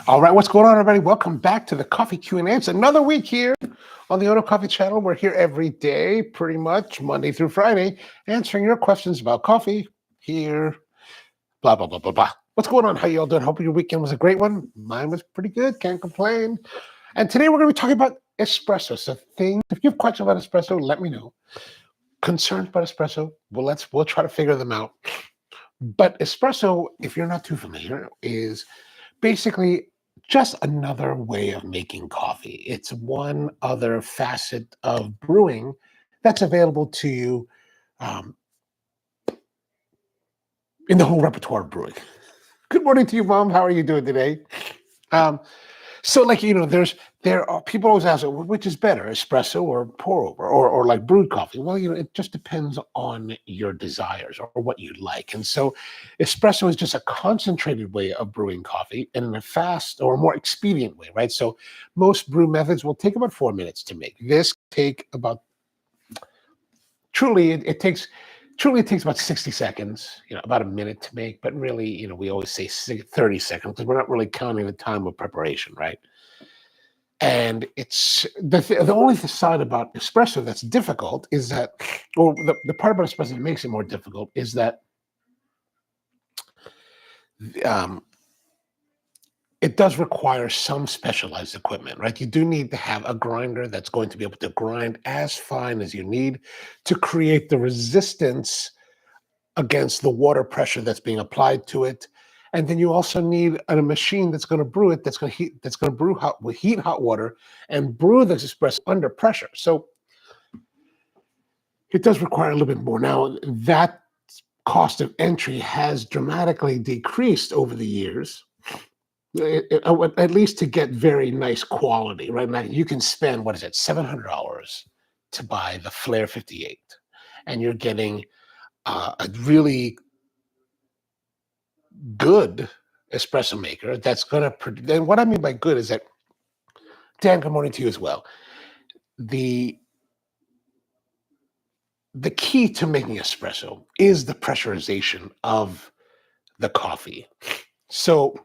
All right, what's going on, everybody? Welcome back to the Coffee Q&A. It's another week here on the OnoCoffee channel. We're here every day, pretty much Monday through Friday, answering your questions about coffee here, blah, blah, blah, blah, blah. What's going on? How you all doing? Hope your weekend was a great one. Mine was pretty good. Can't complain. And today we're going to be talking about espresso. So if you have questions about espresso, let me know. Concerns about espresso, we'll try to figure them out. But espresso, if you're not too familiar, is basically just another way of making coffee. It's one other facet of brewing that's available to you um, in the whole repertoire of brewing. Good morning to you, Mom. How are you doing today? Um, So, there are people always ask, "Well, which is better, espresso or pour over, or like brewed coffee?" Well, it just depends on your desires or what you like. And so, espresso is just a concentrated way of brewing coffee and in a fast or more expedient way, right? So, most brew methods will take about 4 minutes to make. This take about truly it takes about 60 seconds, about a minute to make. But really, we always say 30 seconds because we're not really counting the time of preparation, right? And it's the only side about espresso that's difficult is that, or the part about espresso that makes it more difficult is that um, it does require some specialized equipment, right? You do need to have a grinder that's going to be able to grind as fine as you need to create the resistance against the water pressure that's being applied to it. And then you also need a machine that's going to brew it, that's going to brew heat hot water and brew the espresso under pressure. So it does require a little bit more. Now, that cost of entry has dramatically decreased over the years, at least to get very nice quality, right? Now, you can spend, what is it, $700 to buy the Flare 58, and you're getting a really good espresso maker that's going to produce. And what I mean by good is that, Dan, good morning to you as well. The key to making espresso is the pressurization of the coffee. So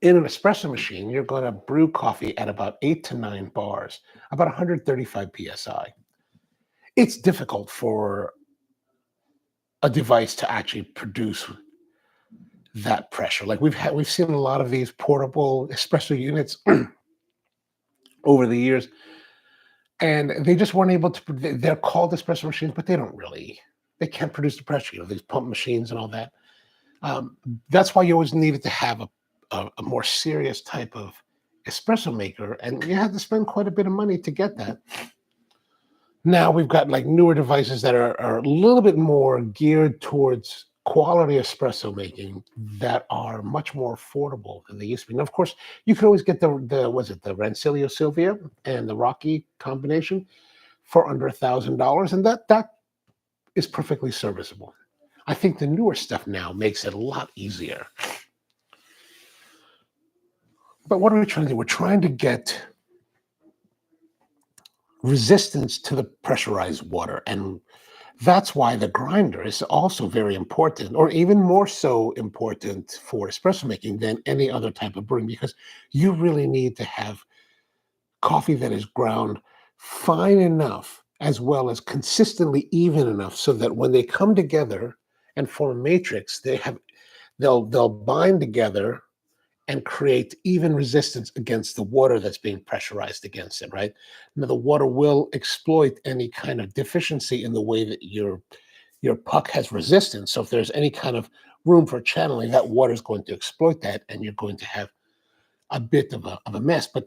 in an espresso machine, you're going to brew coffee at about 8 to 9 bars, about 135 psi. It's difficult for a device to actually produce that pressure. Like we've seen a lot of these portable espresso units over the years, and they just weren't able to. They're called espresso machines, but they can't produce the pressure. These pump machines and all that. That's why you always needed to have a more serious type of espresso maker, and you had to spend quite a bit of money to get that. Now we've got like newer devices that are a little bit more geared towards quality espresso making that are much more affordable than they used to be. Now, of course, you can always get the the Rancilio Silvia and the Rocky combination for under $1,000, and that is perfectly serviceable. I think the newer stuff now makes it a lot easier. But what are we trying to do? We're trying to get resistance to the pressurized water. And that's why the grinder is also very important, or even more so important for espresso making than any other type of brewing, because you really need to have coffee that is ground fine enough as well as consistently even enough so that when they come together and form a matrix, they'll bind together and create even resistance against the water that's being pressurized against it, right? Now, the water will exploit any kind of deficiency in the way that your puck has resistance. So if there's any kind of room for channeling, that water is going to exploit that, and you're going to have a bit of a mess. But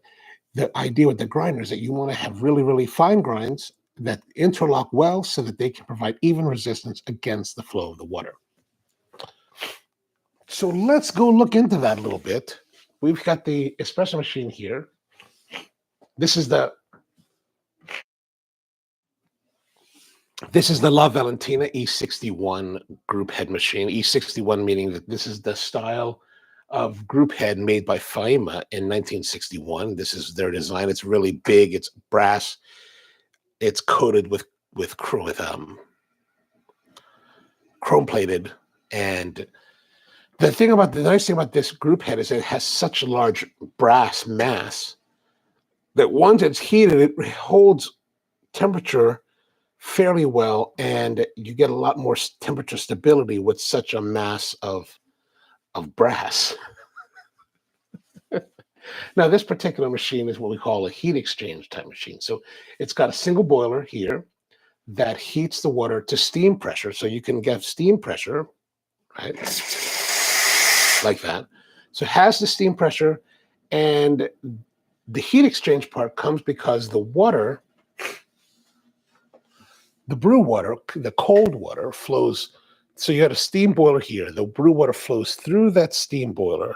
the idea with the grinder is that you want to have really, really fine grinds that interlock well so that they can provide even resistance against the flow of the water. So let's go look into that a little bit. We've got the espresso machine here. This is the La Valentina E61 group head machine. E61 meaning that this is the style of group head made by Faima in 1961. This is their design. It's really big. It's brass. It's coated with chrome plated, and The nice thing about this group head is it has such a large brass mass that once it's heated, it holds temperature fairly well, and you get a lot more temperature stability with such a mass of brass. Now, this particular machine is what we call a heat exchange type machine. So it's got a single boiler here that heats the water to steam pressure. So you can get steam pressure, right? Like that. So it has the steam pressure, and the heat exchange part comes because the water, the brew water, the cold water flows. So you had a steam boiler here. The brew water flows through that steam boiler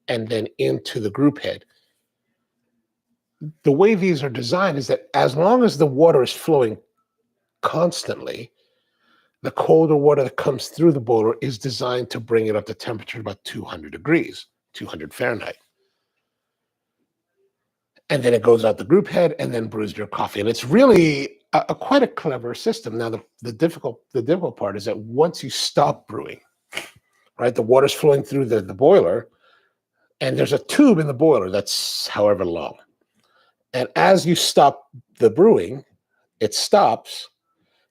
and then into the group head. The way these are designed is that as long as the water is flowing constantly, the colder water that comes through the boiler is designed to bring it up to temperature about 200 degrees, 200 Fahrenheit. And then it goes out the group head and then brews your coffee. And it's really quite a clever system. Now, the difficult part is that once you stop brewing, right, the water's flowing through the boiler, and there's a tube in the boiler that's however long. And as you stop the brewing, it stops.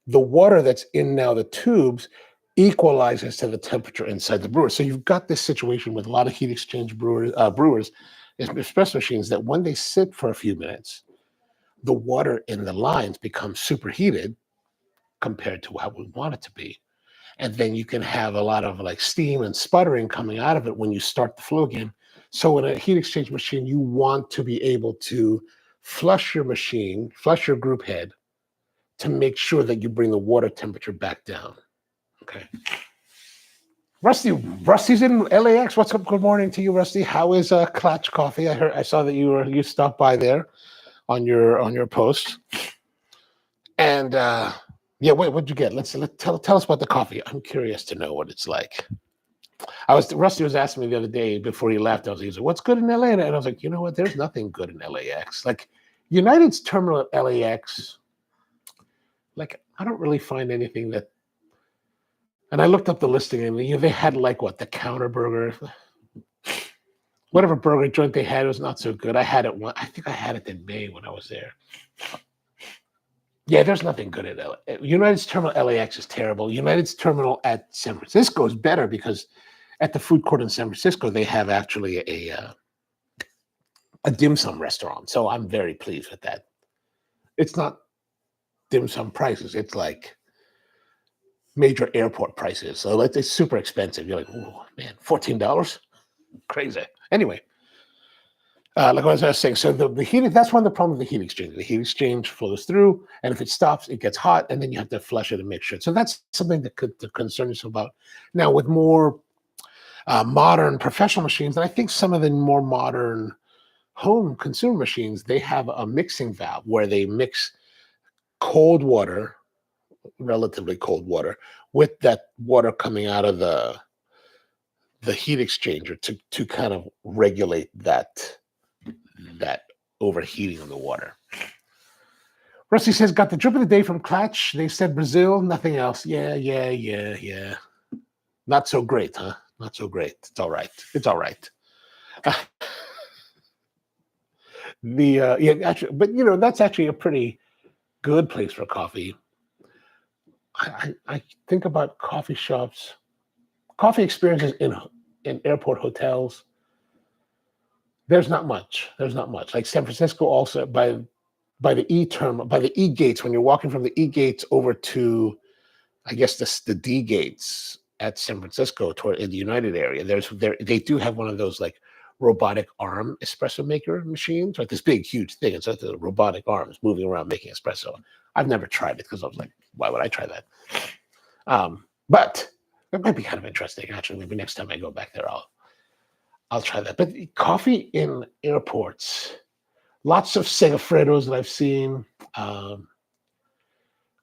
The water that's in now the tubes equalizes to the temperature inside the brewer. So you've got this situation with a lot of heat exchange brewers, espresso machines, that when they sit for a few minutes, the water in the lines becomes superheated compared to how we want it to be. And then you can have a lot of like steam and sputtering coming out of it when you start the flow again. So in a heat exchange machine, you want to be able to flush your machine, flush your group head, to make sure that you bring the water temperature back down. Okay. Rusty's in LAX. What's up? Good morning to you, Rusty. How is Clutch Coffee? I saw that you stopped by there on your post. And yeah, what'd you get? Let's tell us about the coffee. I'm curious to know what it's like. Rusty was asking me the other day before he left. He was like, "What's good in LA?" And I was like, "You know what? There's nothing good in LAX. Like United's terminal at LAX. Like I don't really find anything that." And I looked up the listing, and they had like what, the Counter Burger, whatever burger joint they had was not so good. I had it one. I think I had it in May when I was there. Yeah, there's nothing good at LA. United's terminal LAX is terrible. United's terminal at San Francisco is better because at the food court in San Francisco they have actually a dim sum restaurant. So I'm very pleased with that. It's not dim sum prices. It's like major airport prices. So it's super expensive. You're like, oh man, $14? Crazy. Anyway, like I was saying, so the heat, that's one of the problems with the heat exchange. The heat exchange flows through, and if it stops, it gets hot, and then you have to flush it and make sure. So that's something that could concern us about. Now, with more modern professional machines, and I think some of the more modern home consumer machines, they have a mixing valve where they mix cold water, relatively cold water, with that water coming out of the heat exchanger to kind of regulate that overheating of the water. Rusty says, got the drip of the day from Clutch. They said Brazil, nothing else. Yeah. Not so great, huh? Not so great. It's all right. Actually, but that's actually a pretty good place for coffee. I think about coffee shops, coffee experiences in airport hotels. There's not much. Like San Francisco, also by the E gates, when you're walking from the E gates over to, I guess, the D gates at San Francisco toward in the United area, they do have one of those like robotic arm espresso maker machines, right? This big, huge thing. It's like the robotic arms moving around making espresso. I've never tried it because I was like, why would I try that? But it might be kind of interesting. Actually, maybe next time I go back there, I'll try that. But coffee in airports, lots of Segafredos that I've seen.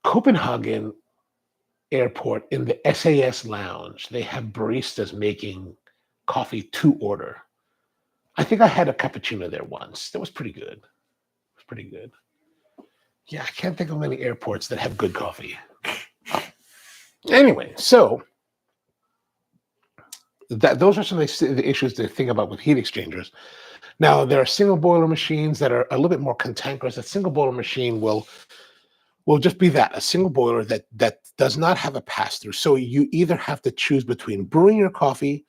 Copenhagen Airport, in the SAS lounge, they have baristas making coffee to order. I think I had a cappuccino there once. That was pretty good. Yeah, I can't think of many airports that have good coffee. Anyway, so those are some of the issues to think about with heat exchangers. Now, there are single boiler machines that are a little bit more cantankerous. A single boiler machine will just be that, a single boiler that does not have a pass through. So you either have to choose between brewing your coffee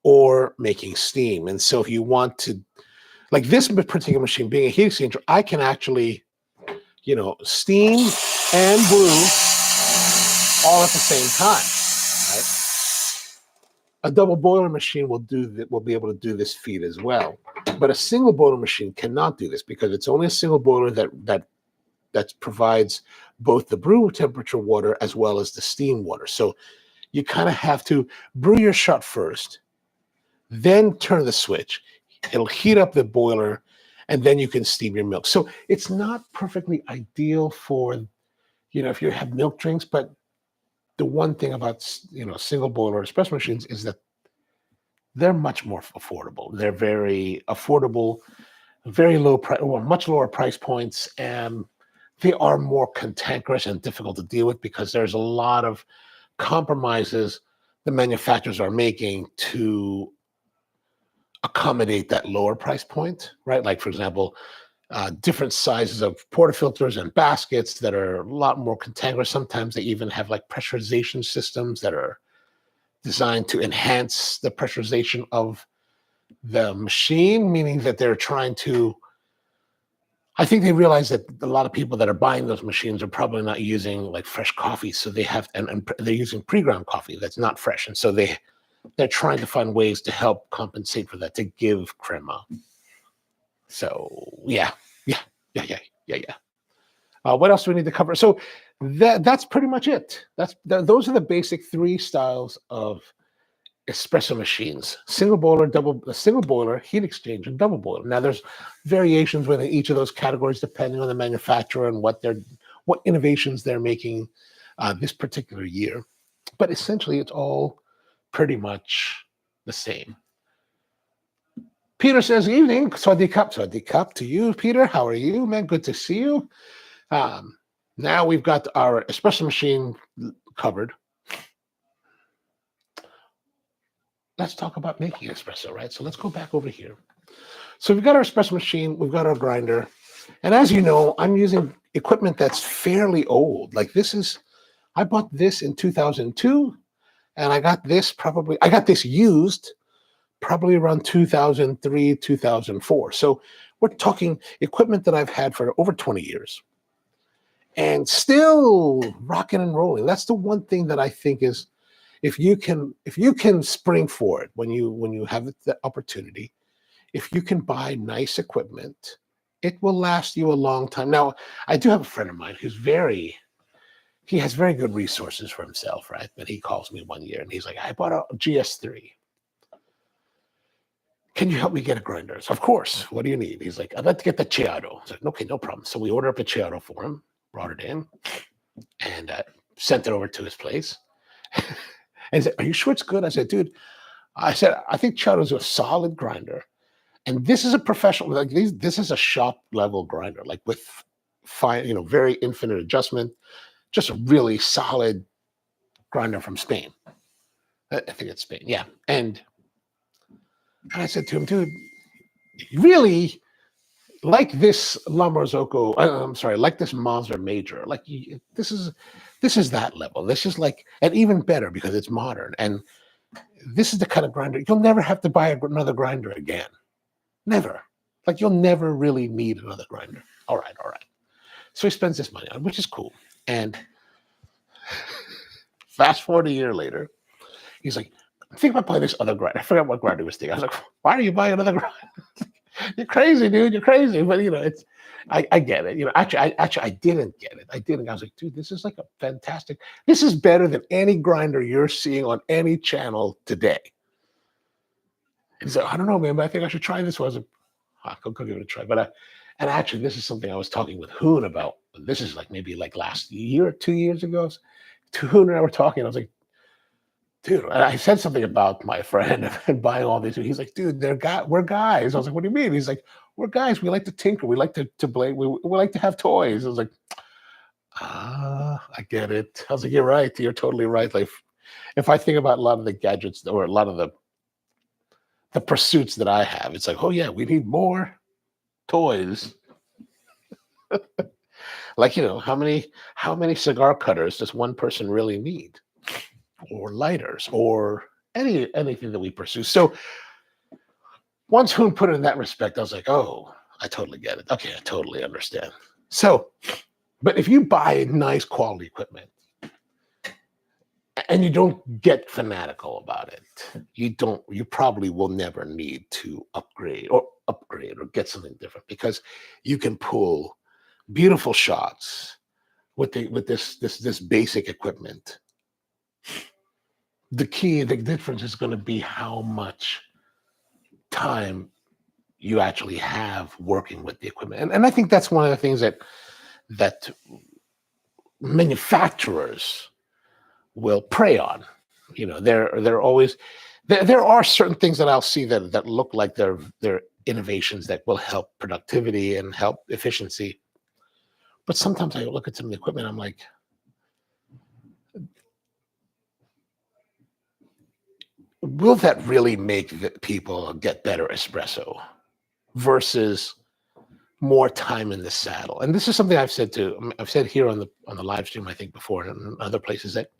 or making steam. And so if you want to, like this particular machine being a heat exchanger, I can actually, steam and brew all at the same time, right? A double boiler machine will be able to do this feat as well. But a single boiler machine cannot do this because it's only a single boiler that provides both the brew temperature water as well as the steam water. So you kind of have to brew your shot first, then turn the switch. It'll heat up the boiler, and then you can steam your milk. So it's not perfectly ideal for, if you have milk drinks, but the one thing about, single boiler espresso machines is that they're much more affordable. They're very affordable, very low price, well, much lower price points, and they are more cantankerous and difficult to deal with because there's a lot of compromises the manufacturers are making to accommodate that lower price point, right? Like, for example, different sizes of portafilters and baskets that are a lot more cantankerous. Sometimes they even have like pressurization systems that are designed to enhance the pressurization of the machine, meaning that they're trying to, I think they realize that a lot of people that are buying those machines are probably not using like fresh coffee. So they have, and they're using pre-ground coffee that's not fresh. And so they're trying to find ways to help compensate for that, to give crema. So yeah. What else do we need to cover? So that's pretty much it. Those are the basic three styles of espresso machines: single boiler, single boiler, heat exchange, and double boiler. Now there's variations within each of those categories depending on the manufacturer and what innovations they're making this particular year. But essentially, it's all pretty much the same. Peter says, evening. Sawasdee Cup to you, Peter. How are you, man? Good to see you. Now we've got our espresso machine covered. Let's talk about making espresso, right? So let's go back over here. So we've got our espresso machine, we've got our grinder. And as you know, I'm using equipment that's fairly old. Like I bought this in 2002, and I got this used probably around 2003, 2004. So we're talking equipment that I've had for over 20 years and still rocking and rolling. That's the one thing that I think is, if you can spring for it when you have the opportunity, if you can buy nice equipment, it will last you a long time. Now, I do have a friend of mine he has very good resources for himself, right? But he calls me one year and he's like, I bought a GS3. Can you help me get a grinder? So, of course. What do you need? He's like, I'd like to get the Chiaro. I was like, okay, no problem. So we ordered up a Chiaro for him, brought it in, and sent it over to his place. And he said, are you sure it's good? I said, dude, I think Chiaro's a solid grinder. And this is a professional, like this is a shop level grinder, like with fine, very infinite adjustment, just a really solid grinder from Spain. I think it's Spain. Yeah. And I said to him, dude, really, like this like this Mazda Major, like this is that level. This is like, and even better because it's modern. And this is the kind of grinder, you'll never have to buy another grinder again. Never. Like you'll never really need another grinder. All right. So he spends this money on it, which is cool. And fast forward a year later, he's like, I think about buying this other grinder. I forgot what grinder he was thinking. I was like, why are you buying another grinder? You're crazy, dude. You're crazy. But it's, I get it. Actually, I didn't get it. I was like, dude, this is like a fantastic. This is better than any grinder you're seeing on any channel today. And he's like, I don't know, man, but I think I should try this one. I was like, I'll give it a try. But and actually, this is something I was talking with Hoon about. This is like maybe like last year or 2 years ago. Hoon and I were talking. I was like, dude, and I said something about my friend and buying all these. He's like, dude, we're guys. I was like, what do you mean? He's like, we're guys. We like to tinker. We like to play. We like to have toys. I was like, I get it. I was like, you're right. You're totally right. Like, if I think about a lot of the gadgets or a lot of the the pursuits that I have. It's like, oh yeah, we need more toys. Like, how many cigar cutters does one person really need? Or lighters, or anything that we pursue. So once Hoon put it in that respect, I was like, oh, I totally get it. Okay, I totally understand. So, but if you buy nice quality equipment and you don't get fanatical about it, you probably will never need to upgrade or get something different, because you can pull beautiful shots with this basic equipment. The difference is going to be how much time you actually have working with the equipment. And I think that's one of the things that manufacturers will prey on. They're always there are certain things that I'll see that look like they're innovations that will help productivity and help efficiency. But sometimes I look at some of the equipment, I'm like, will that really make people get better espresso versus more time in the saddle? And this is something I've said here on the live stream, I think before, and other places, that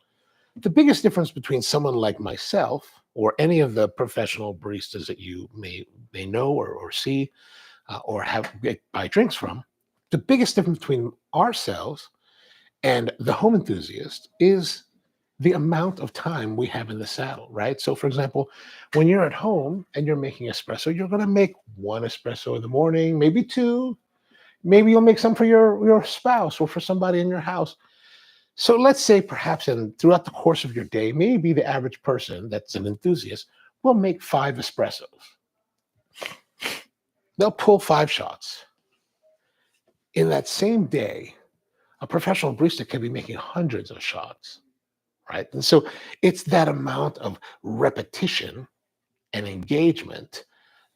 the biggest difference between someone like myself or any of the professional baristas that you may know or see, or buy drinks from, the biggest difference between ourselves and the home enthusiast is the amount of time we have in the saddle, right? So, for example, when you're at home and you're making espresso, you're going to make one espresso in the morning, maybe two. Maybe you'll make some for your spouse or for somebody in your house. So let's say perhaps throughout the course of your day, maybe the average person that's an enthusiast will make 5 espressos. They'll pull 5 shots. In that same day, a professional barista can be making hundreds of shots, right? And so it's that amount of repetition and engagement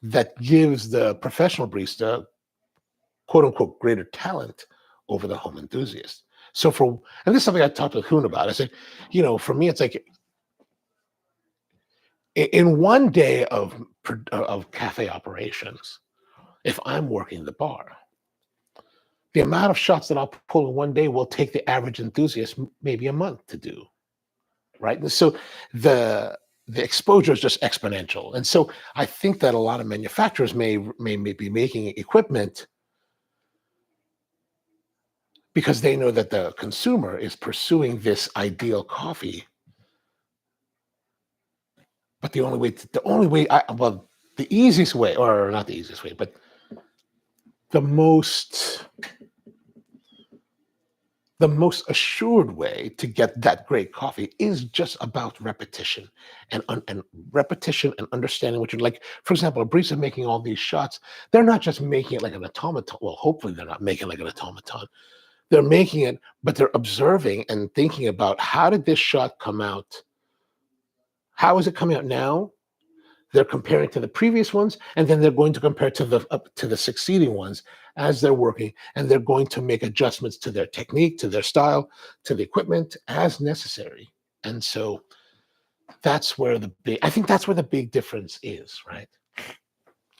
that gives the professional barista, quote unquote, greater talent over the home enthusiast. And this is something I talked with Hoon about. I said, for me, it's like in one day of cafe operations, if I'm working the bar, the amount of shots that I'll pull in one day will take the average enthusiast maybe a month to do, right? And so the exposure is just exponential. And so I think that a lot of manufacturers may be making equipment because they know that the consumer is pursuing this ideal coffee. But the easiest way, or not the easiest way, but the most assured way to get that great coffee is just about repetition and repetition and understanding what you're like. For example, a barista making all these shots, they're not just making it like an automaton. Well, hopefully they're not making like an automaton. They're making it, but they're observing and thinking about, how did this shot come out? How is it coming out now? They're comparing to the previous ones, and then they're going to compare to the succeeding ones as they're working, and they're going to make adjustments to their technique, to their style, to the equipment as necessary. And so I think that's where the big difference is, right?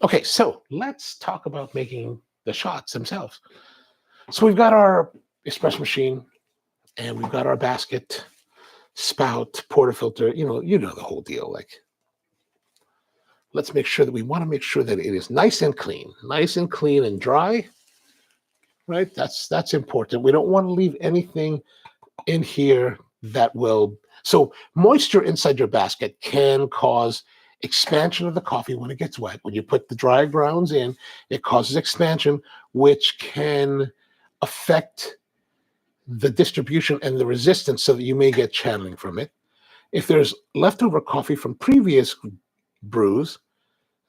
Okay, so let's talk about making the shots themselves. So we've got our espresso machine, and we've got our basket, spout, portafilter, the whole deal. Like, let's make sure that it is nice and clean and dry, right? That's important. We don't want to leave anything in here so moisture inside your basket can cause expansion of the coffee when it gets wet. When you put the dry grounds in, it causes expansion, which can affect the distribution and the resistance, so that you may get channeling from it. If there's leftover coffee from previous brews,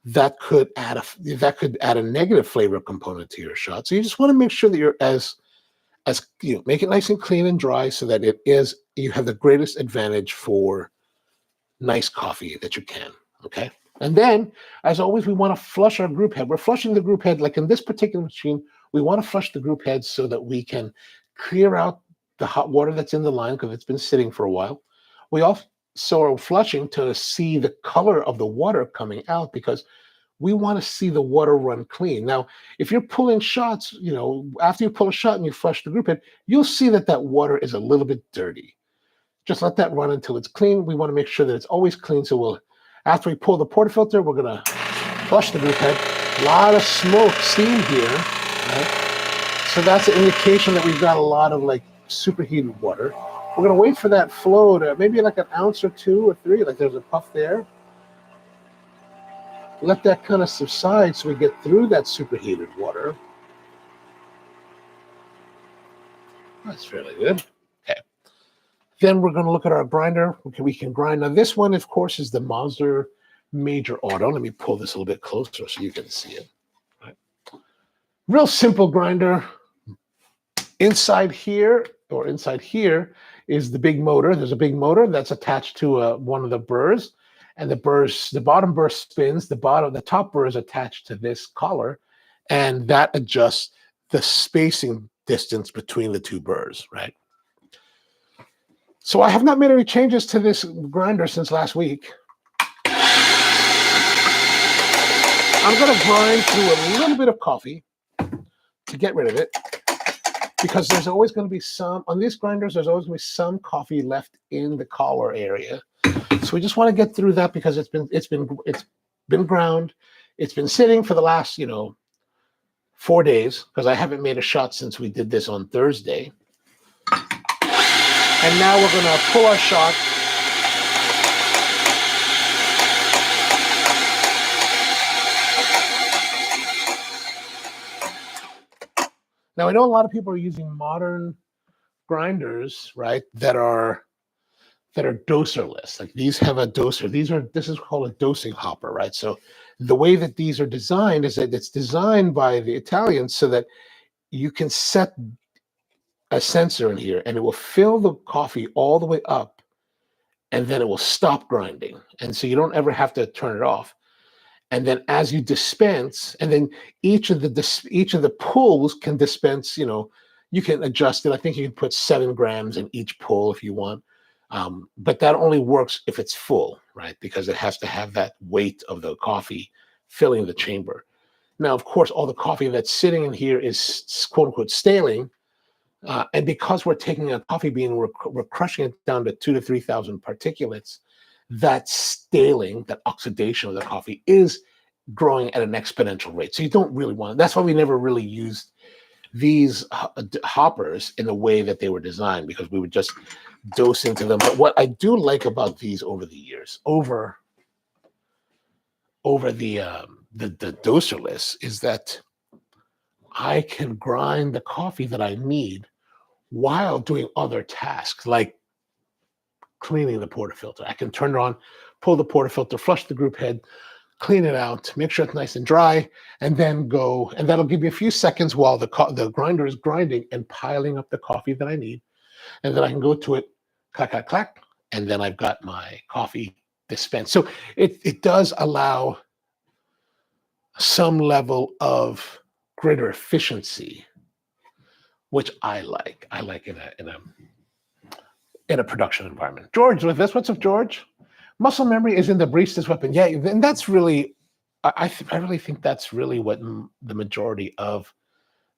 that could add a negative flavor component to your shot. So you just want to make sure that you're make it nice and clean and dry, so that you have the greatest advantage for nice coffee that you can. Okay. And then, as always, we want to flush our group head. We're flushing the group head, like in this particular machine, we want to flush the group head so that we can clear out the hot water that's in the line, because it's been sitting for a while. We also so flushing to see the color of the water coming out, because we want to see the water run clean. Now, if you're pulling shots, after you pull a shot and you flush the group head, you'll see that that water is a little bit dirty. Just let that run until it's clean. We want to make sure that it's always clean. So after we pull the portafilter, we're going to flush the group head. A lot of smoke, steam here, right? So that's an indication that we've got a lot of like superheated water. We're going to wait for that flow to maybe like an ounce or 2 or 3, like there's a puff there. Let that kind of subside so we get through that superheated water. That's really good. Okay. Then we're going to look at our grinder. Okay, we can grind. Now this one, of course, is the Mazda Major Auto. Let me pull this a little bit closer so you can see it. Right. Real simple grinder. Inside here is the big motor. There's a big motor that's attached to one of the burrs. And the bottom burr spins, the top burr is attached to this collar, and that adjusts the spacing distance between the two burrs, right? So I have not made any changes to this grinder since last week. I'm going to grind through a little bit of coffee to get rid of it, because there's always going to be on these grinders, there's always going to be some coffee left in the collar area. So we just want to get through that, because it's been ground. It's been sitting for the last 4 days, because I haven't made a shot since we did this on Thursday. And now we're going to pull our shot. Now I know a lot of people are using modern grinders, right, that are doserless. Like these have a doser. This is called a dosing hopper, right? So the way that these are designed is that it's designed by the Italians so that you can set a sensor in here and it will fill the coffee all the way up, and then it will stop grinding. And so you don't ever have to turn it off. And then as you dispense, and then each of the pulls can dispense, you can adjust it. I think you can put 7 grams in each pull if you want. But that only works if it's full, right? Because it has to have that weight of the coffee filling the chamber. Now, of course, all the coffee that's sitting in here is quote unquote staling. And because we're taking a coffee bean, we're crushing it down to 2,000 to 3,000 particulates. That staling, that oxidation of the coffee is growing at an exponential rate. So you don't really want it. That's why we never really used these hoppers in the way that they were designed, because we would just dose into them. But what I do like about these over the years, over the doserless, is that I can grind the coffee that I need while doing other tasks, like cleaning the portafilter. I can turn it on, pull the portafilter, flush the group head, clean it out, make sure it's nice and dry, and then go. And that'll give me a few seconds while the grinder is grinding and piling up the coffee that I need. And then I can go to it, clack, clack, clack, and then I've got my coffee dispensed. So it does allow some level of greater efficiency, which I like. I like in a production environment. George with us. What's up, George? Muscle memory is in the barista's weapon. Yeah, and that's really, I really think that's really what the majority of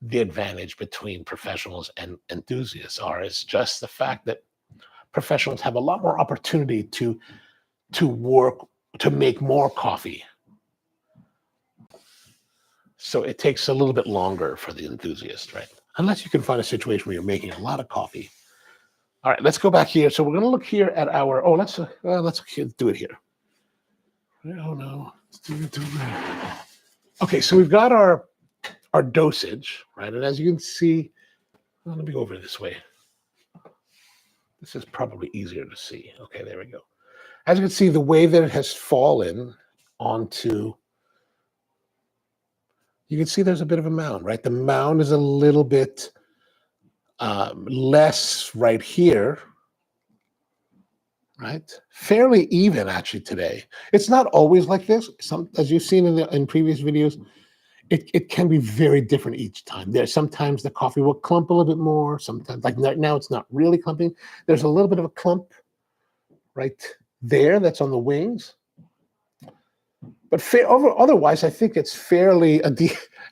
the advantage between professionals and enthusiasts are, is just the fact that professionals have a lot more opportunity to work, to make more coffee. So it takes a little bit longer for the enthusiast, right? Unless you can find a situation where you're making a lot of coffee. All right, let's go back here. So we're going to look here at our, let's do it here. Oh no, let's do it. Okay, so we've got our dosage, right? And as you can see, let me go over this way. This is probably easier to see. Okay, there we go. As you can see, the way that it has fallen onto, you can see there's a bit of a mound, right? The mound is a little bit less right here, right? Fairly even actually today. It's not always like this. As you've seen in previous videos, it can be very different each time. Sometimes the coffee will clump a little bit more. Sometimes, like now, it's not really clumping. There's a little bit of a clump right there that's on the wings. But otherwise, I think it's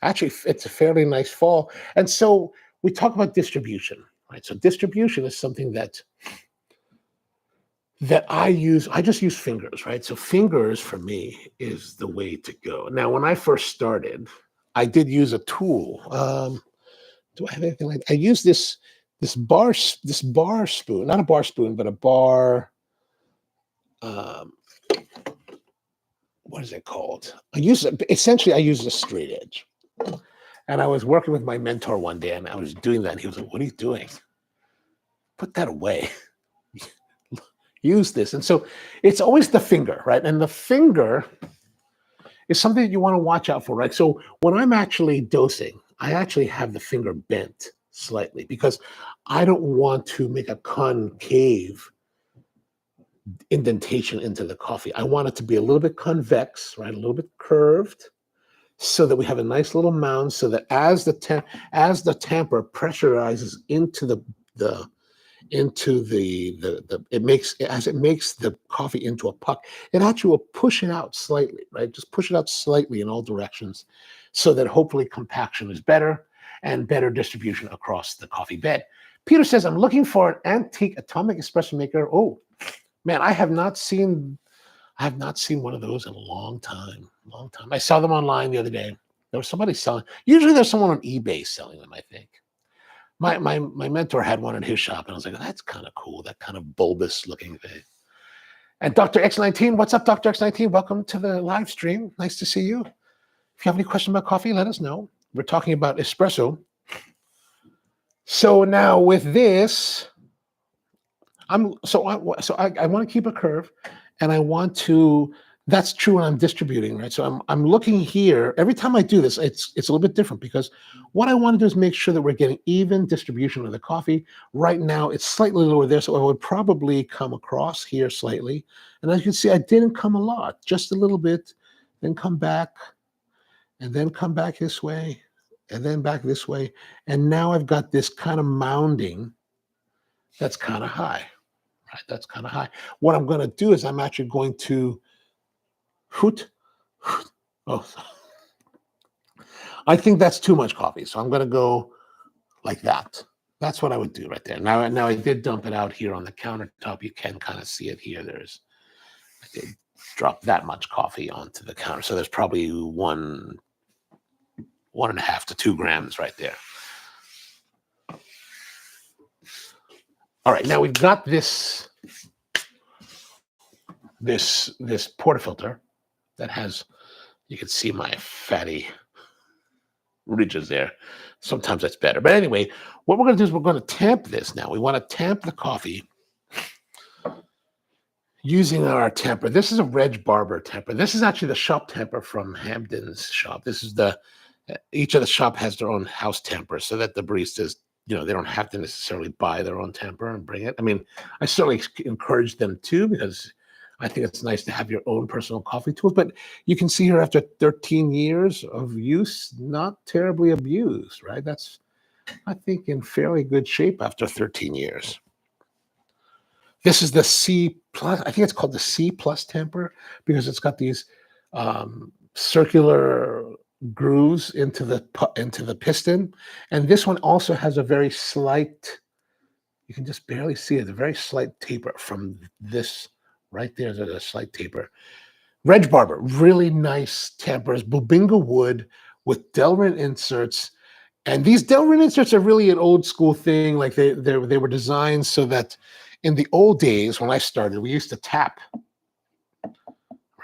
actually, it's a fairly nice fall. And so we talk about distribution, right? So distribution is something that I use. I just use fingers, right? So fingers for me is the way to go. Now, when I first started, I did use a tool. Do I have anything like? I use this bar spoon, not a bar spoon, but a bar. Um, what is it called? I use a straight edge. And I was working with my mentor one day, and I was doing that. And he was like, "What are you doing? Put that away. Use this." And so it's always the finger, right? And the finger is something that you want to watch out for, right? So when I'm actually dosing, I actually have the finger bent slightly because I don't want to make a concave indentation into the coffee. I want it to be a little bit convex, right? A little bit curved, so that we have a nice little mound, so that as the tamper pressurizes into the it makes the coffee into a puck, it actually will push it out slightly, right? Just push it out slightly in all directions, so that hopefully compaction is better and better distribution across the coffee bed. Peter says, "I'm looking for an antique atomic espresso maker." Oh man, I have not seen one of those in a long time. Long time. I saw them online the other day. There was somebody selling. Usually there's someone on eBay selling them, I think. My mentor had one in his shop, and I was like, "That's kind of cool, that kind of bulbous looking thing." And Dr. X19, what's up, Dr. X19? Welcome to the live stream. Nice to see you. If you have any questions about coffee, let us know. We're talking about espresso. So now with this, I want to keep a curve, and I want to. That's true when I'm distributing, right? So I'm looking here. Every time I do this, it's a little bit different, because what I want to do is make sure that we're getting even distribution of the coffee. Right now, it's slightly lower there, so I would probably come across here slightly. And as you can see, I didn't come a lot, just a little bit, then come back, and then come back this way, and then back this way. And now I've got this kind of mounding that's kind of high, right? That's kind of high. What I'm going to do is I'm actually going to hoot. Oh, I think that's too much coffee, so I'm going to go like that. That's what I would do right there. Now I did dump it out here on the countertop. You can kind of see it here. I did drop that much coffee onto the counter, so there's probably 1.5 to 2 grams right there. All right, now we've got this portafilter that has, you can see my fatty ridges there. Sometimes that's better. But anyway, what we're going to do is we're going to tamp this now. We want to tamp the coffee using our tamper. This is a Reg Barber tamper. This is actually the shop tamper from Hamden's shop. This is each of the shop has their own house tamper, so that the baristas, they don't have to necessarily buy their own tamper and bring it. I mean, I certainly encourage them to, because I think it's nice to have your own personal coffee tools. But you can see here, after 13 years of use, not terribly abused, right? That's, I think, in fairly good shape after 13 years. This is the C+. I think it's called the C+ tamper, because it's got these circular grooves into the piston. And this one also has a very slight, you can just barely see it, a very slight taper from this right there. There's a slight taper. Reg Barber, really nice tampers, Bubinga wood with Delrin inserts. And these Delrin inserts are really an old school thing. Like they were designed so that in the old days when I started, we used to tap,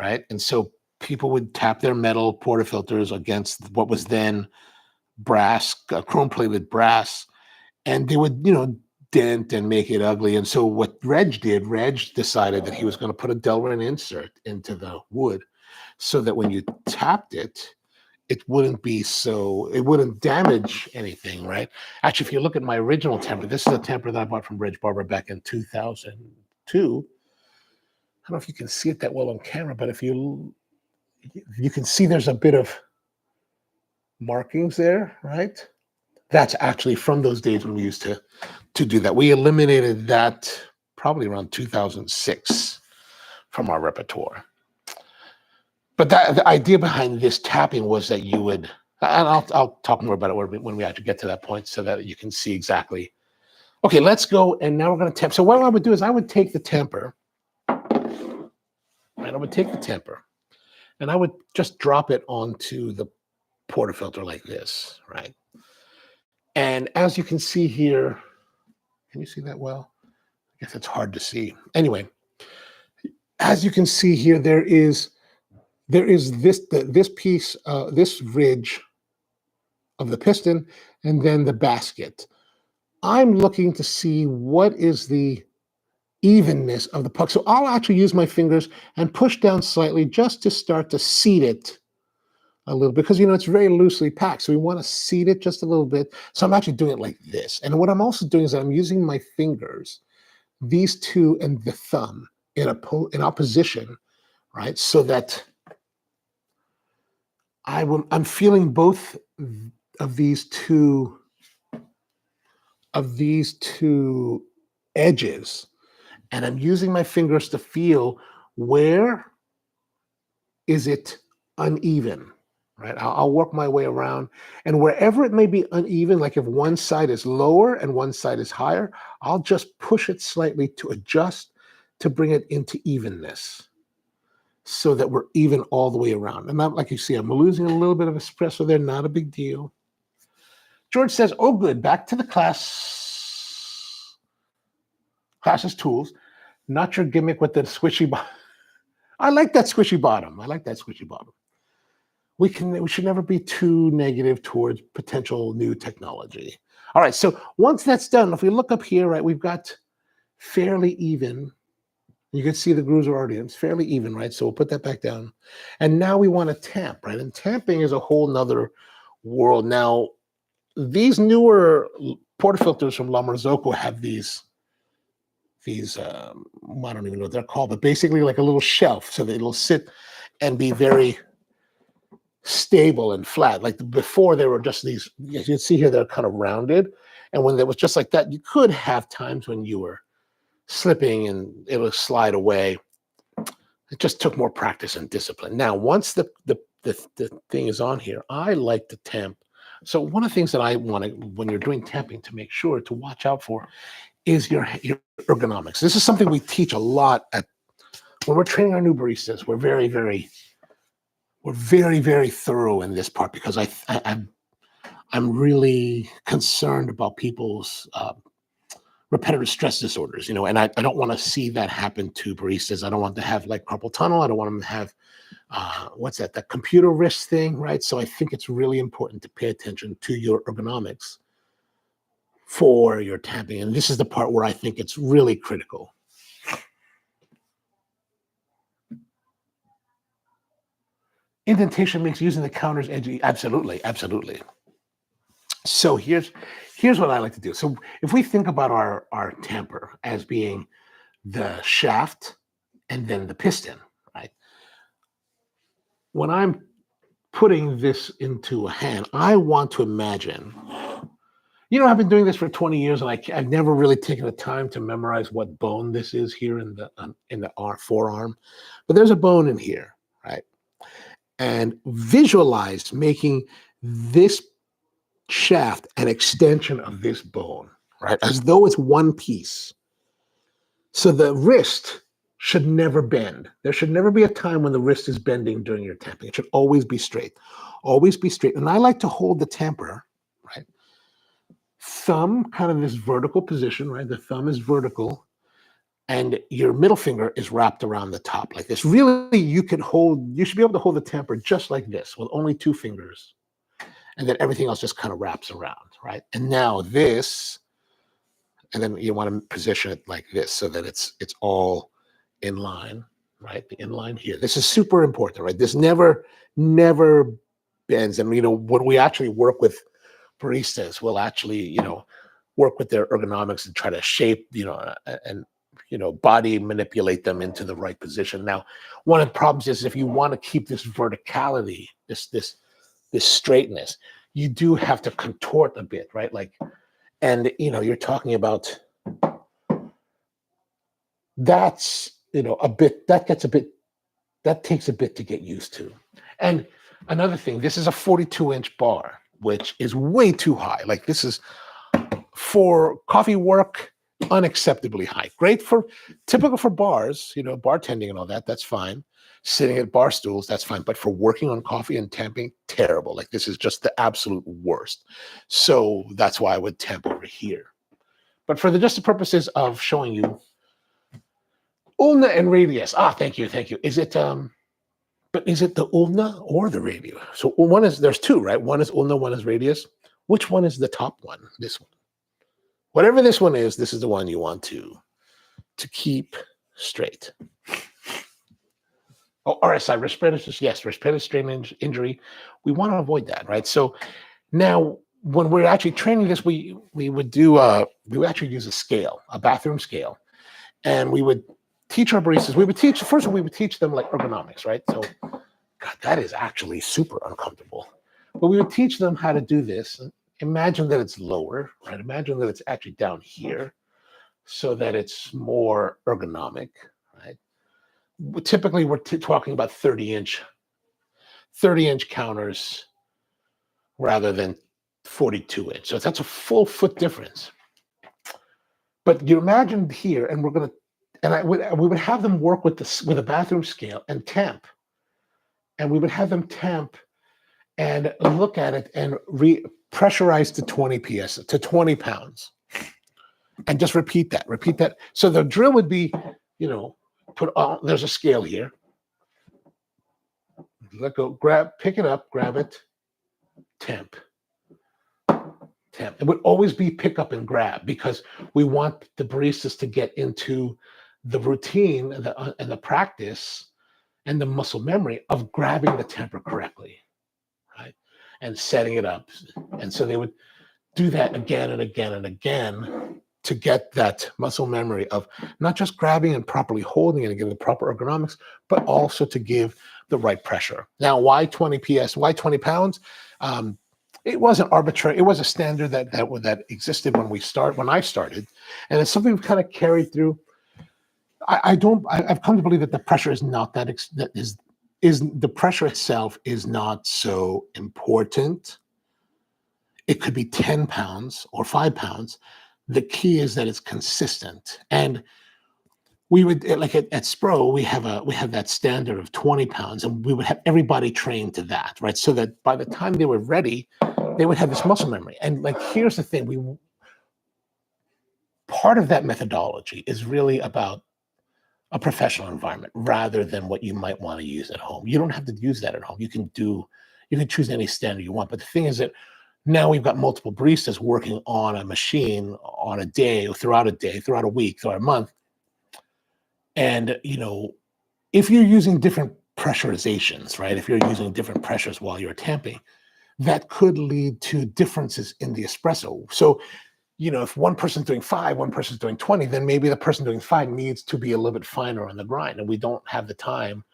right? And so people would tap their metal portafilters against what was then brass, chrome-plated brass, and they would, dent and make it ugly. And so what Reg decided that he was going to put a Delrin insert into the wood, so that when you tapped it, it wouldn't damage anything, right? Actually, if you look at my original temper, this is a temper that I bought from Reg Barber back in 2002. I don't know if you can see it that well on camera, but if you can see there's a bit of markings there, right? That's actually from those days when we used to do that. We eliminated that probably around 2006, from our repertoire. But the idea behind this tapping was that you would, and I'll talk more about it when we actually get to that point so that you can see exactly. Okay, let's go, and now we're going to temp. So what I would do is I would take the temper, right? I would take the temper, and I would just drop it onto the portafilter like this, right? And as you can see here, can you see that well? I guess it's hard to see. Anyway, as you can see here, there is this piece, this ridge of the piston, and then the basket. I'm looking to see what is the evenness of the puck. So I'll actually use my fingers and push down slightly just to start to seat it a little bit, because it's very loosely packed. So we want to seat it just a little bit. So I'm actually doing it like this. And what I'm also doing is I'm using my fingers, these two and the thumb in opposition, right? So that I'm feeling both of these two edges, and I'm using my fingers to feel where is it uneven, right? I'll work my way around, and wherever it may be uneven, like if one side is lower and one side is higher, I'll just push it slightly to adjust to bring it into evenness so that we're even all the way around. And not like you see, I'm losing a little bit of espresso there, not a big deal. George says, oh, good, back to the class's tools. Not your gimmick with the squishy bottom. I like that squishy bottom. We should never be too negative towards potential new technology. All right, so once that's done, if we look up here, right, we've got fairly even. You can see the grooves are already in. It's fairly even, right? So we'll put that back down. And now we want to tamp, right? And tamping is a whole nother world. Now, these newer portafilters from La Marzocco have these I don't even know what they're called, but basically like a little shelf so that it'll sit and be very stable and flat. Like before, there were just these, you can see here, they're kind of rounded. And when it was just like that, you could have times when you were slipping and it would slide away. It just took more practice and discipline. Now, once the thing is on here, I like to tamp. So one of the things that I want to, when you're doing tamping, to make sure to watch out for is your ergonomics. This is something we teach a lot when we're training our new baristas. We're very, very thorough in this part, because I'm really concerned about people's repetitive stress disorders, and I don't want to see that happen to baristas. I don't want to have like carpal tunnel. I don't want them to have that computer wrist thing, right? So I think it's really important to pay attention to your ergonomics for your tamping. And this is the part where I think it's really critical. Indentation makes using the counters edgy. Absolutely. So here's what I like to do. So if we think about our tamper as being the shaft and then the piston, right? When I'm putting this into a hand, I want to imagine, I've been doing this for 20 years, and I've never really taken the time to memorize what bone this is here in the forearm, but there's a bone in here, right? And visualize making this shaft an extension of this bone, right? As though it's one piece. So the wrist should never bend. There should never be a time when the wrist is bending during your tamping. It should always be straight. Always be straight. And I like to hold the tamper, right? Thumb, kind of this vertical position, right? The thumb is vertical, and your middle finger is wrapped around the top like this. Really, you should be able to hold the tamper just like this with only two fingers. And then everything else just kind of wraps around, right? And now this, and then you want to position it like this so that it's all in line, right? The inline here. This is super important, right? This never bends. And, when we actually work with baristas, we'll actually, work with their ergonomics and try to shape, and, body manipulate them into the right position. Now, one of the problems is if you want to keep this verticality, this straightness, you do have to contort a bit, right? And you're talking about that's a bit, that takes a bit to get used to. And another thing, this is a 42-inch bar, which is way too high. Like this is for coffee work, unacceptably high. Great for typical for bars, bartending and all that. That's fine. Sitting at bar stools, that's fine. But for working on coffee and temping, terrible. Like this is just the absolute worst. So that's why I would temp over here. But for just the purposes of showing you ulna and radius. Thank you. Is it but is it the ulna or the radius? So there's two, right? One is ulna, one is radius. Which one is the top one? This one. Whatever this one is, this is the one you want to keep straight. Oh, RSI, respiratory strain injury. We want to avoid that, right? So now when we're actually training this, we would actually use a scale, a bathroom scale. And we would teach our baristas, we would teach them like ergonomics, right? So, God, that is actually super uncomfortable. But we would teach them how to do this. Imagine that it's lower, right? Imagine that it's actually down here so that it's more ergonomic, right? Typically, we're talking about 30-inch counters rather than 42-inch. So that's a full foot difference. But you imagine here, and we would have them work with a bathroom scale and temp, and we would have them temp and look at it and pressurize to 20 to 20 pounds, and just repeat that. So the drill would be, there's a scale here. Let go, pick it up, grab it, temp. It would always be pick up and grab because we want the baristas to get into the routine and the practice and the muscle memory of grabbing the temper correctly, right? And setting it up. And so they would do that again and again and again to get that muscle memory of not just grabbing and properly holding it and getting the proper ergonomics, but also to give the right pressure. Now, why 20 PS? Why 20 pounds? It wasn't arbitrary. It was a standard that existed when I started, and it's something we've kind of carried through. I've come to believe that the pressure is not the pressure itself is not so important. It could be 10 pounds or 5 pounds. The key is that it's consistent. And we would, like at Spro, we have that standard of 20 pounds, and we would have everybody trained to that, right? So that by the time they were ready, they would have this muscle memory. And like, here's the thing, part of that methodology is really about a professional environment rather than what you might want to use at home. You don't have to use that at home. You can choose any standard you want. But the thing is that now we've got multiple baristas working on a machine on a day, throughout a week, throughout a month. And, if you're using different pressurizations, right? If you're using different pressures while you're tamping, that could lead to differences in the espresso. So, if one person's doing 5, one person's doing 20, then maybe the person doing 5 needs to be a little bit finer on the grind. And we don't have the time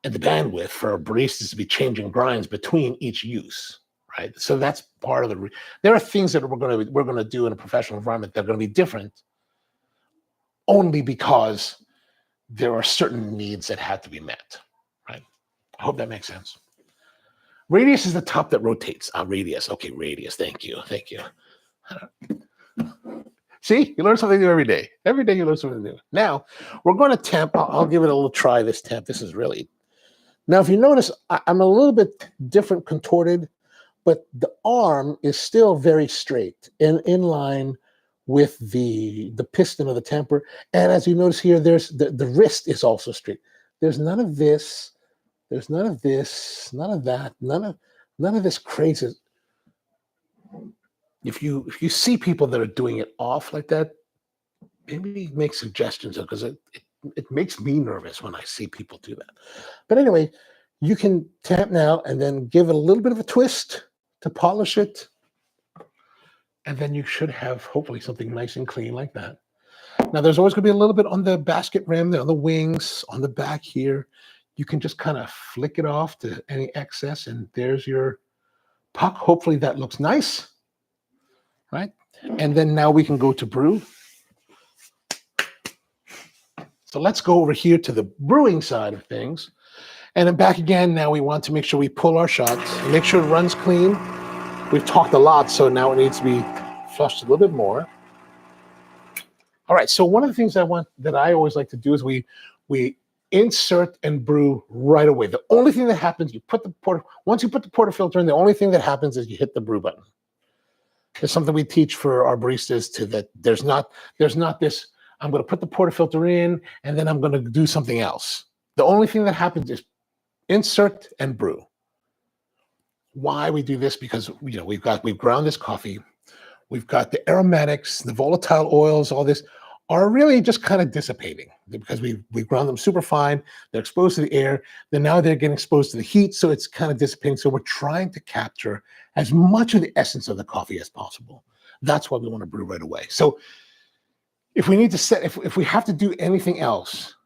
and the bandwidth for our baristas to be changing grinds between each use, right? So that's part of there are things that we're going to do in a professional environment that are going to be different only because there are certain needs that have to be met, right? I hope that makes sense. Radius is the top that rotates. Radius. Okay, radius. Thank you. See, you learn something new every day. Every day you learn something new. Now, we're going to temp. I'll give it a little try, this temp. This is really... Now, if you notice, I'm a little bit different contorted, but the arm is still very straight and in line with the piston of the temper. And as you notice here, there's the wrist is also straight. There's none of this. There's none of this, none of that, none of this crazy. If you see people that are doing it off like that, maybe make suggestions, because it makes me nervous when I see people do that. But anyway, you can tamp now and then give it a little bit of a twist to polish it. And then you should have hopefully something nice and clean like that. Now, there's always going to be a little bit on the basket rim, on the wings, on the back here. You can just kind of flick it off to any excess, and there's your puck. Hopefully that looks nice, right? And then now we can go to brew. So let's go over here to the brewing side of things. And then back again, now we want to make sure we pull our shots, make sure it runs clean. We've talked a lot, so now it needs to be flushed a little bit more. All right, so one of the things that I always like to do is we insert and brew right away. The only thing that happens, once you put the portafilter in, the only thing that happens is you hit the brew button. It's something we teach for our baristas that there's not this, I'm going to put the portafilter in and then I'm going to do something else. The only thing that happens is insert and brew. Why we do this? Because we've ground this coffee, we've got the aromatics, the volatile oils, all this are really just kind of dissipating because we've ground them super fine. They're exposed to the air. Then now they're getting exposed to the heat, so it's kind of dissipating. So we're trying to capture as much of the essence of the coffee as possible. That's why we want to brew right away. So if we need to if we have to do anything else,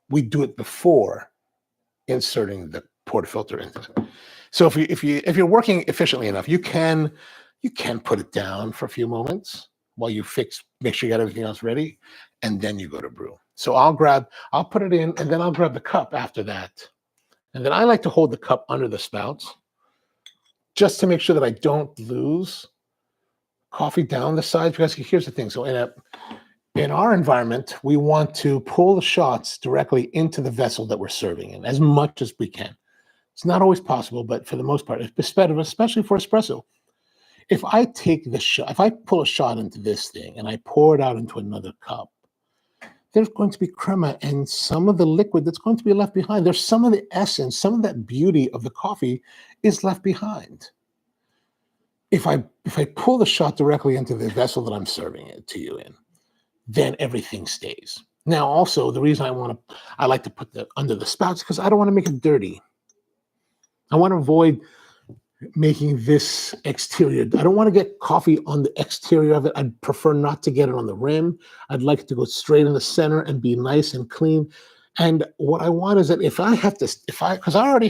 we do it before inserting the portafilter into it. So if you're working efficiently enough, you can put it down for a few moments while you make sure you got everything else ready, and then you go to brew. So I'll put it in, and then I'll grab the cup after that. And then I like to hold the cup under the spouts just to make sure that I don't lose coffee down the sides, because here's the thing. So in our environment, we want to pull the shots directly into the vessel that we're serving in as much as we can. It's not always possible, but for the most part, especially for espresso. If I take the shot, if I pull a shot into this thing and I pour it out into another cup, there's going to be crema and some of the liquid that's going to be left behind. There's some of the essence, some of that beauty of the coffee is left behind. If I pull the shot directly into the vessel that I'm serving it to you in, then everything stays. Now, also, the reason I like to put under the spouts because I don't want to make it dirty. I want to avoid making this exterior. I don't want to get coffee on the exterior of it. I'd prefer not to get it on the rim. I'd like it to go straight in the center and be nice and clean. And what I want is that because I already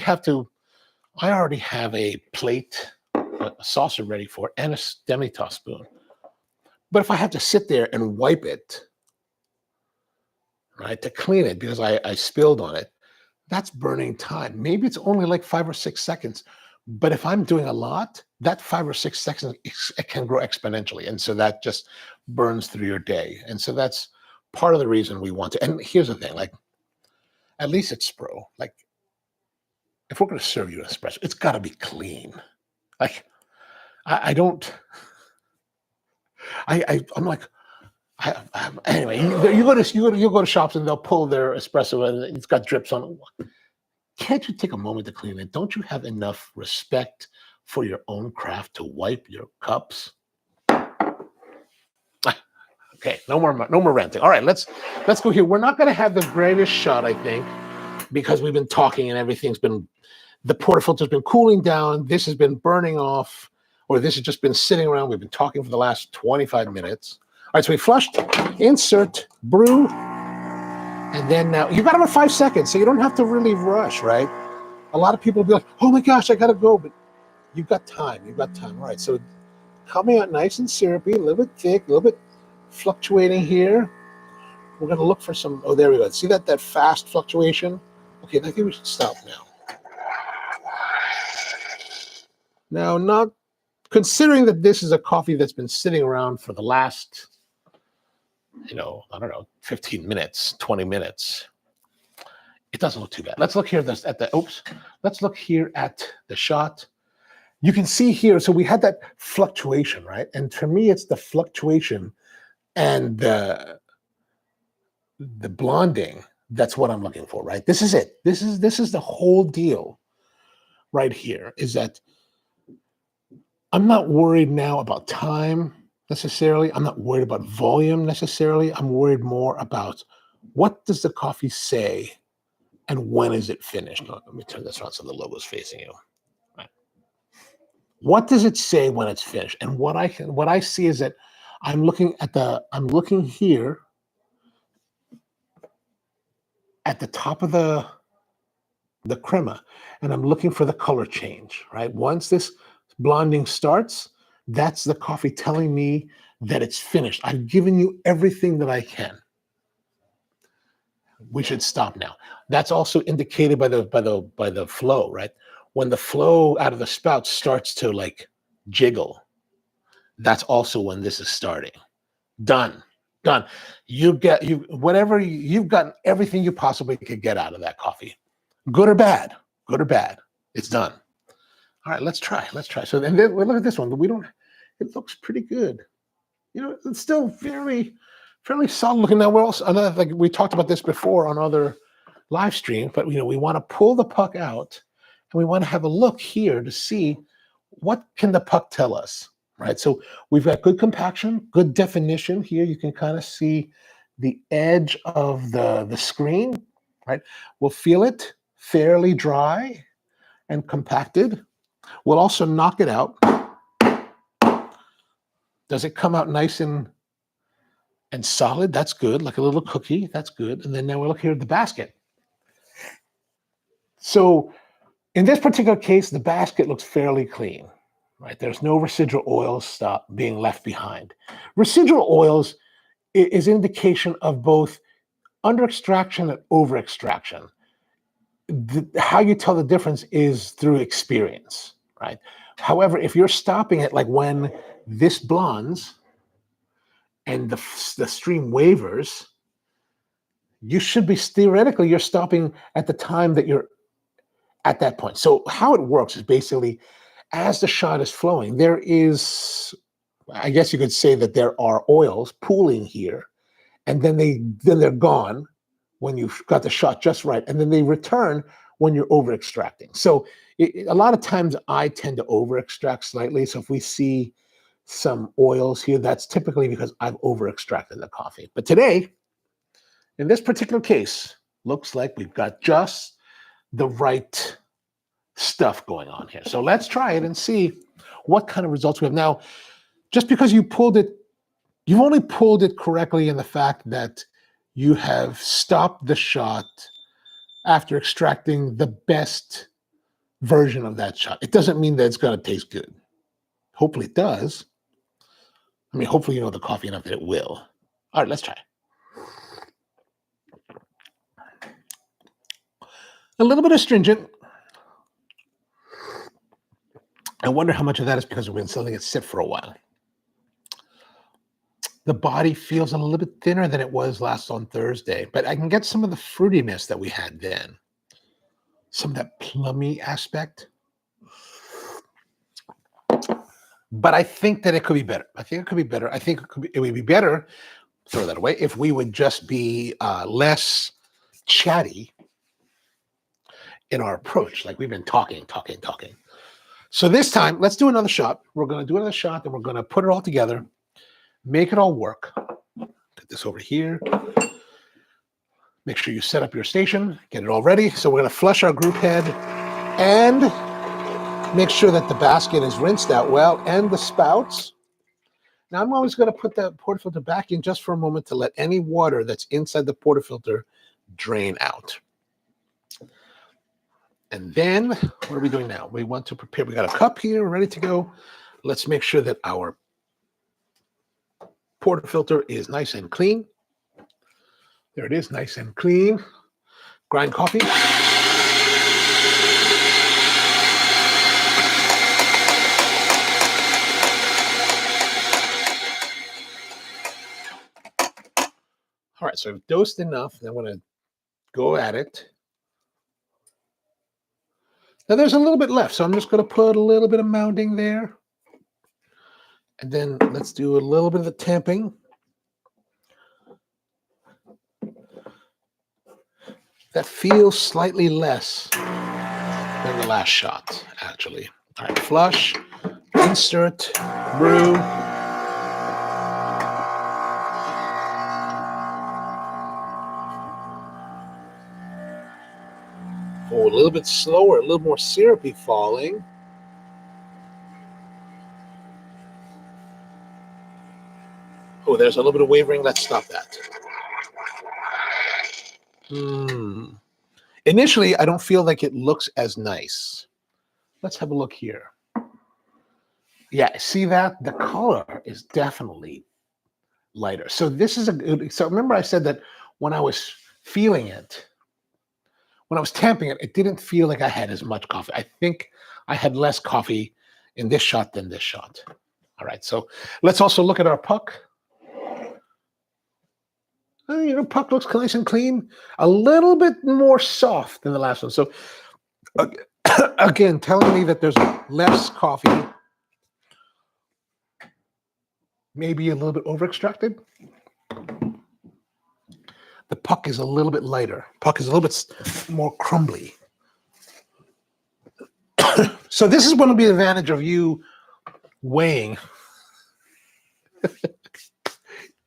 have a plate, a saucer ready for it, and a demi-tasse spoon. But if I have to sit there and wipe it, right, to clean it because I spilled on it, that's burning time. Maybe it's only like 5 or 6 seconds. But if I'm doing a lot, that 5 or 6 seconds, it can grow exponentially. And so that just burns through your day. And so that's part of the reason we want to. And here's the thing, like, at least it's Spro. Like, if we're going to serve you an espresso, it's got to be clean. Like, I'm like, anyway, you go to shops and they'll pull their espresso and it's got drips on it. Can't you take a moment to clean it? Don't you have enough respect for your own craft to wipe your cups? Okay, no more ranting. All right, let's go here. We're not going to have the greatest shot, I think, because we've been talking and the portafilter's been cooling down. This has been burning off, or this has just been sitting around. We've been talking for the last 25 minutes. All right, so we flushed, insert, brew. And then now you've got about 5 seconds, so you don't have to really rush, right? A lot of people will be like, oh my gosh, I got to go. But you've got time. All right, so coming out nice and syrupy, a little bit thick, a little bit fluctuating here. We're going to look for some, oh, there we go. See that fast fluctuation? Okay, I think we should stop now. Now, not considering that this is a coffee that's been sitting around for the last, I don't know, 15 minutes, 20 minutes. It doesn't look too bad. Let's look here let's look here at the shot. You can see here, so we had that fluctuation, right? And for me, it's the fluctuation and the blonding. That's what I'm looking for, right? This is it. This is the whole deal right here, is that I'm not worried now about time necessarily. I'm not worried about volume necessarily. I'm worried more about what does the coffee say and when is it finished. Oh, let me turn this around so the logo's facing you. Right. What does it say when it's finished? And what I see is that I'm looking here at the top of the crema, and I'm looking for the color change, right? Once this blonding starts, that's the coffee telling me that it's finished. I've given you everything that I can. we should stop now. That's also indicated by the flow, right? When the flow out of the spout starts to like jiggle, that's also when this is starting. Done. Done. You've gotten everything you possibly could get out of that coffee. Good or bad. Good or bad. It's done. All right, let's try. Let's try. So then we look at this one. It looks pretty good. It's still fairly solid looking. Now we're also like we talked about this before on other live streams, but we want to pull the puck out and we want to have a look here to see what can the puck tell us, right? So we've got good compaction, good definition here. You can kind of see the edge of the screen, right? We'll feel it fairly dry and compacted. We'll also knock it out. Does it come out nice and solid? That's good, like a little cookie. That's good. And then now we look here at the basket. So in this particular case, the basket looks fairly clean, right? There's no residual oils being left behind. Residual oils is indication of both under extraction and over extraction. How you tell the difference is through experience, right? However, if you're stopping it like when this blondes and the stream wavers, you should be theoretically you're stopping at the time that you're at that point. So how it works is basically as the shot is flowing, there is, I guess you could say that there are oils pooling here, and then they're gone when you've got the shot just right, and then they return when you're over extracting. So a lot of times I tend to over extract slightly. So if we see some oils here, that's typically because I've over extracted the coffee. But today, in this particular case, looks like we've got just the right stuff going on here. So let's try it and see what kind of results we have. Now, just because you pulled it, you've only pulled it correctly in the fact that you have stopped the shot after extracting the best version of that shot. It doesn't mean that it's going to taste good. Hopefully it does. I mean, hopefully you know the coffee enough that it will. All right, let's try. A little bit astringent. I wonder how much of that is because we've been letting it sit for a while. The body feels a little bit thinner than it was last on Thursday, but I can get some of the fruitiness that we had then. Some of that plummy aspect. But I think that it could be better. I think it would be better, throw that away, if we would just be less chatty in our approach. Like we've been talking. So this time, let's do another shot. We're going to do another shot, and we're going to put it all together, make it all work. Put this over here. Make sure you set up your station, get it all ready. So we're going to flush our group head and make sure that the basket is rinsed out well and the spouts. Now I'm always going to put the portafilter back in just for a moment to let any water that's inside the portafilter drain out. And then what are we doing now? We want to prepare. We got a cup here ready to go. Let's make sure that our portafilter is nice and clean. There it is, nice and clean. Grind coffee. All right, so I've dosed enough. I'm going to go at it. Now there's a little bit left, so I'm just going to put a little bit of mounding there. And then let's do a little bit of the tamping. That feels slightly less than the last shot, actually. All right, flush, insert, brew. Oh, a little bit slower, a little more syrupy falling. Oh, there's a little bit of wavering. Let's stop that. Initially, I don't feel like it looks as nice. Let's have a look here. Yeah, see that? The color is definitely lighter. So this is a good, so remember I said that when I was feeling it, when I was tamping it, it didn't feel like I had as much coffee. I think I had less coffee in this shot than this shot. All right, so let's also look at our puck. Puck looks nice and clean, a little bit more soft than the last one. So again, telling me that there's less coffee, maybe a little bit over extracted. The puck is a little bit lighter. Puck is a little bit more crumbly. So this is going to be the advantage of you weighing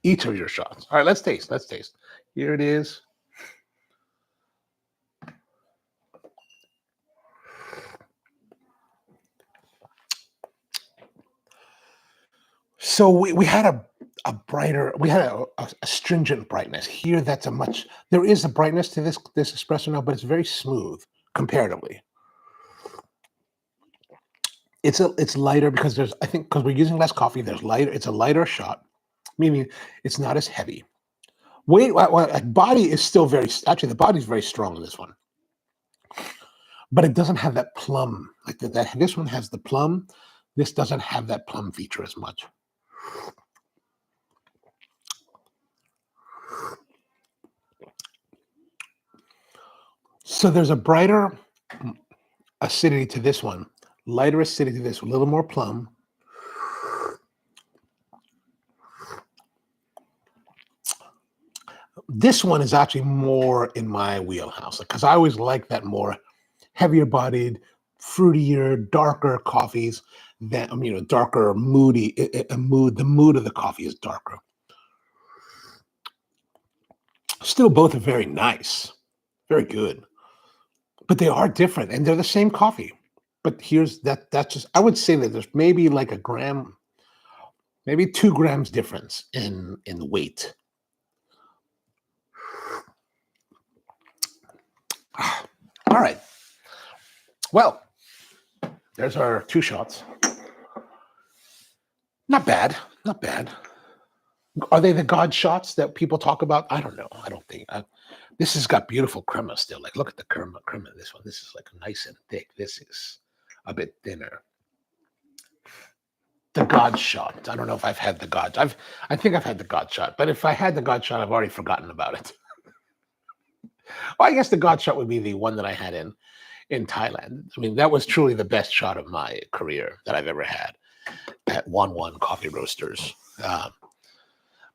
each of your shots. All right, let's taste. Let's taste. Here it is. So we had a brighter, we had a stringent brightness. Here, there is a brightness to this espresso now, but it's very smooth comparatively. It's lighter because because we're using less coffee, it's a lighter shot, meaning it's not as heavy. Body is still the body's very strong in this one. But it doesn't have that plum. Like this one has the plum. This doesn't have that plum feature as much. So there's a brighter acidity to this one, lighter acidity to this, a little more plum. This one is actually more in my wheelhouse because I always like that more heavier bodied, fruitier, darker coffees than, darker, moody. The mood of the coffee is darker. Still, both are very nice, very good, but they are different and they're the same coffee. But that's just, I would say that there's maybe like a gram, maybe 2 grams difference in weight. All right. Well, there's our 2 shots. Not bad. Not bad. Are they the God shots that people talk about? I don't know. I don't think. This has got beautiful crema still. Like, look at the crema in this one. This is like nice and thick. This is a bit thinner. The God shot. I don't know if I've had the God. I think I've had the God shot. But if I had the God shot, I've already forgotten about it. Well, I guess the God shot would be the one that I had in Thailand. I mean, that was truly the best shot of my career that I've ever had at 1-1 Coffee Roasters.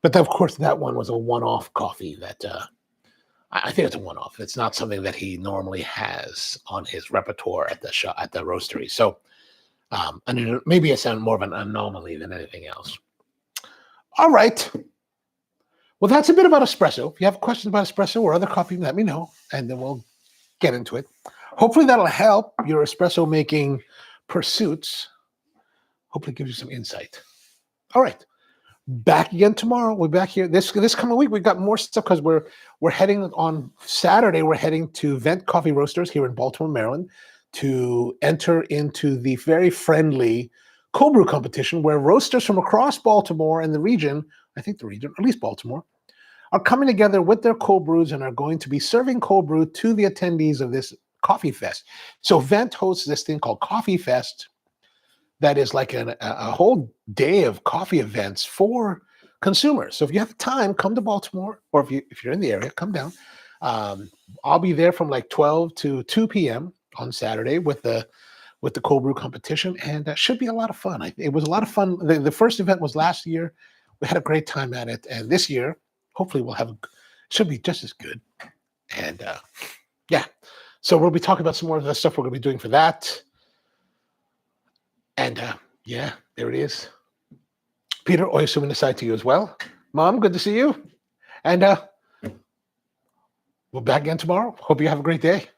But of course, that one was a one-off coffee that I think it's a one-off. It's not something that he normally has on his repertoire at the roastery. So, and maybe it's more of an anomaly than anything else. All right. Well, that's a bit about espresso. If you have questions about espresso or other coffee, let me know, and then we'll get into it. Hopefully, that'll help your espresso making pursuits. Hopefully, give you some insight. All right. Back again tomorrow. We're back here this coming week. We've got more stuff because we're heading on Saturday. We're heading to Vent Coffee Roasters here in Baltimore, Maryland, to enter into the very friendly cold brew competition where roasters from across Baltimore and the region, I think the region, at least Baltimore, are coming together with their cold brews and are going to be serving cold brew to the attendees of this coffee fest. So Vent hosts this thing called Coffee Fest. That is like a whole day of coffee events for consumers. So if you have time, come to Baltimore, or if you're in the area, come down. I'll be there from like 12 to 2 p.m. on Saturday with the cold brew competition, and that should be a lot of fun. It was a lot of fun. The first event was last year. We had a great time at it, and this year, hopefully, should be just as good. And yeah, so we'll be talking about some more of the stuff we're going to be doing for that. And yeah, there it is. Peter, Oyasumi aside to you as well. Mom, good to see you. And we'll be back again tomorrow. Hope you have a great day.